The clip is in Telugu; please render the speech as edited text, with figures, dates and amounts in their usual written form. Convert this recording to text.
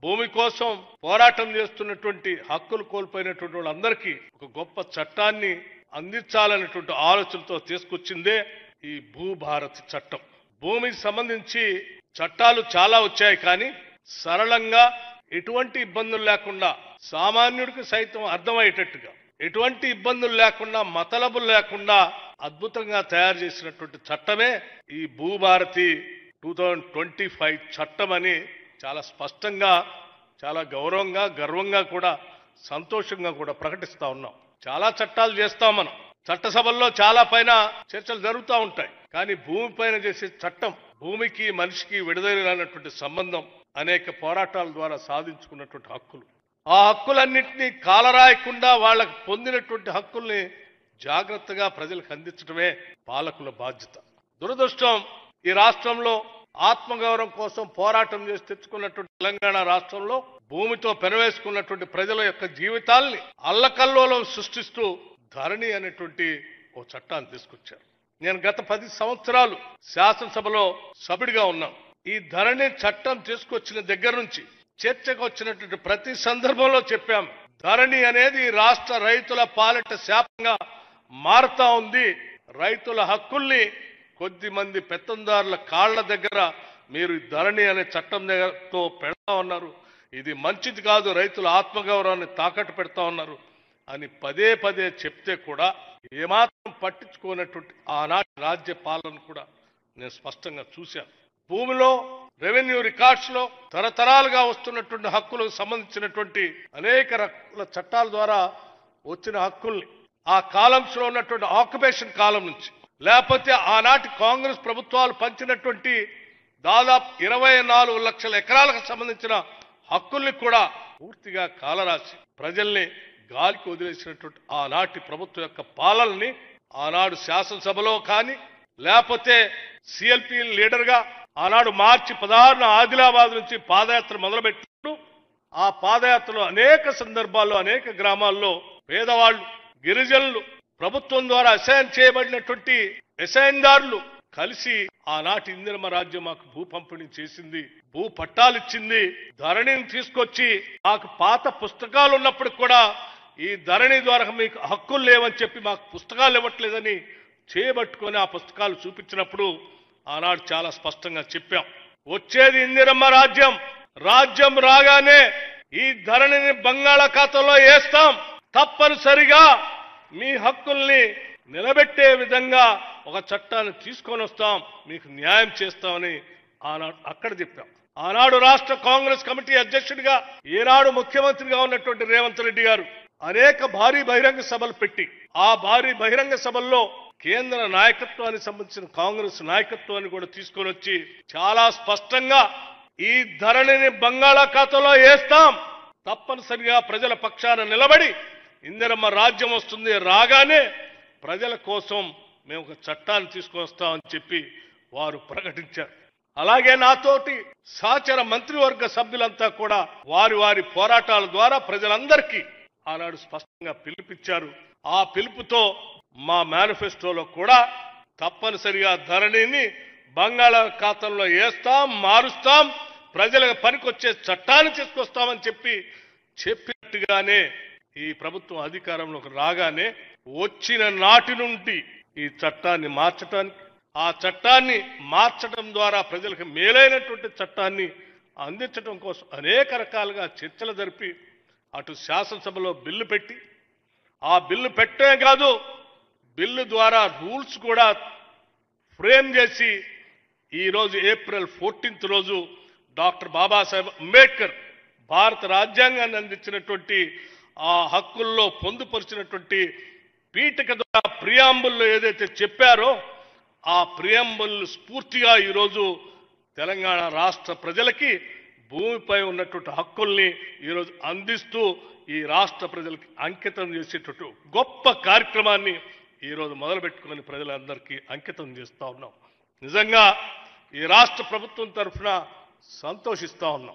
భూమి కోసం పోరాటం చేస్తున్నటువంటి హక్కులు కోల్పోయినటువంటి వాళ్ళందరికీ ఒక గొప్ప చట్టాన్ని అందించాలనేటువంటి ఆలోచనతో తీసుకొచ్చిందే ఈ భూభారతి చట్టం. భూమికి సంబంధించి చట్టాలు చాలా వచ్చాయి, కానీ సరళంగా ఎటువంటి ఇబ్బందులు లేకుండా సామాన్యుడికి సైతం అర్థమయ్యేటట్టుగా ఎటువంటి ఇబ్బందులు లేకుండా మతలబులు లేకుండా అద్భుతంగా తయారు చేసినటువంటి చట్టమే ఈ భూభారతి 2025 చట్టం అని చాలా స్పష్టంగా, చాలా గౌరవంగా, గర్వంగా కూడా, సంతోషంగా కూడా ప్రకటిస్తా ఉన్నాం. చాలా చట్టాలు చేస్తాం మనం, చట్టసభల్లో చాలా పైన చర్చలు జరుగుతూ ఉంటాయి. కానీ భూమి పైన చేసే చట్టం, భూమికి మనిషికి విడుదలైనటువంటి సంబంధం, అనేక పోరాటాల ద్వారా సాధించుకున్నటువంటి హక్కులు. ఆ హక్కులన్నింటినీ కాలరాయకుండా వాళ్ళకు పొందినటువంటి హక్కుల్ని జాగ్రత్తగా ప్రజలకు అందించడమే పాలకుల బాధ్యత. దురదృష్టం, ఈ రాష్ట్రంలో ఆత్మగౌరవం కోసం పోరాటం చేసి తెచ్చుకున్నటువంటి తెలంగాణ రాష్ట్రంలో భూమితో పెనవేసుకున్నటువంటి ప్రజల యొక్క జీవితాల్ని అల్లకల్లోలం సృష్టిస్తూ ధరణి అనేటువంటి ఓ చట్టాన్ని తీసుకొచ్చారు. నేను గత 10 సంవత్సరాలు శాసనసభలో సభ్యుడిగా ఉన్నాను. ఈ ధరణి చట్టం తీసుకొచ్చిన దగ్గర నుంచి చర్చకు వచ్చినటువంటి ప్రతి సందర్భంలో చెప్పాం, ధరణి అనేది రాష్ట్ర రైతుల పాలిట శాపంగా మారుతా ఉంది. రైతుల హక్కుల్ని కొద్ది మంది పెత్తందారుల కాళ్ల దగ్గర మీరు ధరణి అనే చట్టం దగ్గరతో పెడతా ఉన్నారు, ఇది మంచిది కాదు, రైతుల ఆత్మగౌరవాన్ని తాకట్టు పెడతా ఉన్నారు అని పదే పదే చెప్తే కూడా ఏమాత్రం పట్టించుకోనటువంటి ఆనాటి రాజ్య పాలన కూడా నేను స్పష్టంగా చూశాను. భూమిలో రెవెన్యూ రికార్డ్స్ లో తరతరాలుగా వస్తున్నటువంటి హక్కులకు సంబంధించినటువంటి అనేక రకాల చట్టాల ద్వారా వచ్చిన హక్కుల్ని ఆ కాలమ్స్ లో ఉన్నటువంటి ఆక్యుపేషన్ కాలం నుంచి, లేకపోతే ఆనాటి కాంగ్రెస్ ప్రభుత్వాలు పంచినటువంటి దాదాపు 24 లక్షల ఎకరాలకు సంబంధించిన హక్కుల్ని కూడా పూర్తిగా కాలరాసి ప్రజల్ని గాలికి వదిలేసినటువంటి ఆనాటి ప్రభుత్వం యొక్క పాలనని ఆనాడు శాసనసభలో కానీ, లేకపోతే సిఎల్పి లీడర్గా ఆనాడు మార్చి 16న ఆదిలాబాద్ నుంచి పాదయాత్ర మొదలుపెట్టినప్పుడు ఆ పాదయాత్రలో అనేక సందర్భాల్లో అనేక గ్రామాల్లో పేదవాళ్లు, గిరిజనులు, ప్రభుత్వం ద్వారా అసైన్ చేయబడినటువంటి అసైన్దారులు కలిసి ఆనాటి ఇందిరమ్మ రాజ్యం మాకు భూ పంపిణీ చేసింది, భూ పట్టాలిచ్చింది. ధరణిని తీసుకొచ్చి మాకు పాత పుస్తకాలు ఉన్నప్పుడు కూడా ఈ ధరణి ద్వారా మీకు హక్కులు లేవని చెప్పి మాకు పుస్తకాలు ఇవ్వట్లేదని చేయబట్టుకొని ఆ పుస్తకాలు చూపించినప్పుడు ఆనాడు చాలా స్పష్టంగా చెప్పాం, వచ్చేది ఇందిరమ్మ రాజ్యం, రాజ్యం రాగానే ఈ ధరణిని బంగాళాఖాతంలో వేస్తాం, తప్పనిసరిగా మీ హక్కుల్ని నిలబెట్టే విధంగా ఒక చట్టాన్ని తీసుకొని వస్తాం, మీకు న్యాయం చేస్తామని ఆనాడు అక్కడ చెప్పాం. ఆనాడు రాష్ట్ర కాంగ్రెస్ కమిటీ అధ్యక్షుడిగా, ఈనాడు ముఖ్యమంత్రిగా ఉన్నటువంటి రేవంత్ రెడ్డి గారు అనేక భారీ బహిరంగ సభలు పెట్టి ఆ భారీ బహిరంగ సభల్లో కేంద్ర నాయకత్వానికి సంబంధించిన కాంగ్రెస్ నాయకత్వాన్ని కూడా తీసుకొని వచ్చి చాలా స్పష్టంగా ఈ ధరణిని బంగాళాఖాతంలో వేస్తాం, తప్పనిసరిగా ప్రజల పక్షాన నిలబడి ఇందిరమ్మ రాజ్యం వస్తుంది, రాగానే ప్రజల కోసం మేము ఒక చట్టాన్ని తీసుకొస్తామని చెప్పి వారు ప్రకటించారు. అలాగే నాతోటి సహచర మంత్రివర్గ సభ్యులంతా కూడా వారి వారి పోరాటాల ద్వారా ప్రజలందరికీ ఆనాడు స్పష్టంగా పిలుపిచ్చారు. ఆ పిలుపుతో మా మేనిఫెస్టోలో కూడా తప్పనిసరిగా ధరణిని బంగాళాఖాతంలో వేస్తాం, మారుస్తాం, ప్రజలకు పనికొచ్చే చట్టాన్ని తీసుకొస్తామని చెప్పినట్టుగానే ఈ ప్రభుత్వం అధికారంలోకి రాగానే వచ్చిన నాటి నుండి ఈ చట్టాన్ని మార్చడానికి, ఆ చట్టాన్ని మార్చడం ద్వారా ప్రజలకు మేలైనటువంటి చట్టాన్ని అందించడం కోసం అనేక రకాలుగా చర్చలు జరిపి అటు శాసనసభలో బిల్లు పెట్టి, ఆ బిల్లు పెట్టే కాదు, బిల్లు ద్వారా రూల్స్ కూడా ఫ్రేమ్ చేసి ఈరోజు ఏప్రిల్ 14th రోజు డాక్టర్ బాబాసాహెబ్ అంబేద్కర్ భారత రాజ్యాంగాన్ని అందించినటువంటి ఆ హక్కుల్లో పొందుపరిచినటువంటి పీఠిక ద్వారా ప్రియాంబుల్లో ఏదైతే చెప్పారో ఆ ప్రియాంబుల్ స్ఫూర్తిగా ఈరోజు తెలంగాణ రాష్ట్ర ప్రజలకి భూమిపై ఉన్నటువంటి హక్కుల్ని ఈరోజు అందిస్తూ ఈ రాష్ట్ర ప్రజలకి అంకితం చేసేటట్టు గొప్ప కార్యక్రమాన్ని ఈరోజు మొదలుపెట్టుకుని ప్రజలందరికీ అంకితం చేస్తా ఉన్నాం. నిజంగా ఈ రాష్ట్ర ప్రభుత్వం తరఫున సంతోషిస్తా ఉన్నాం.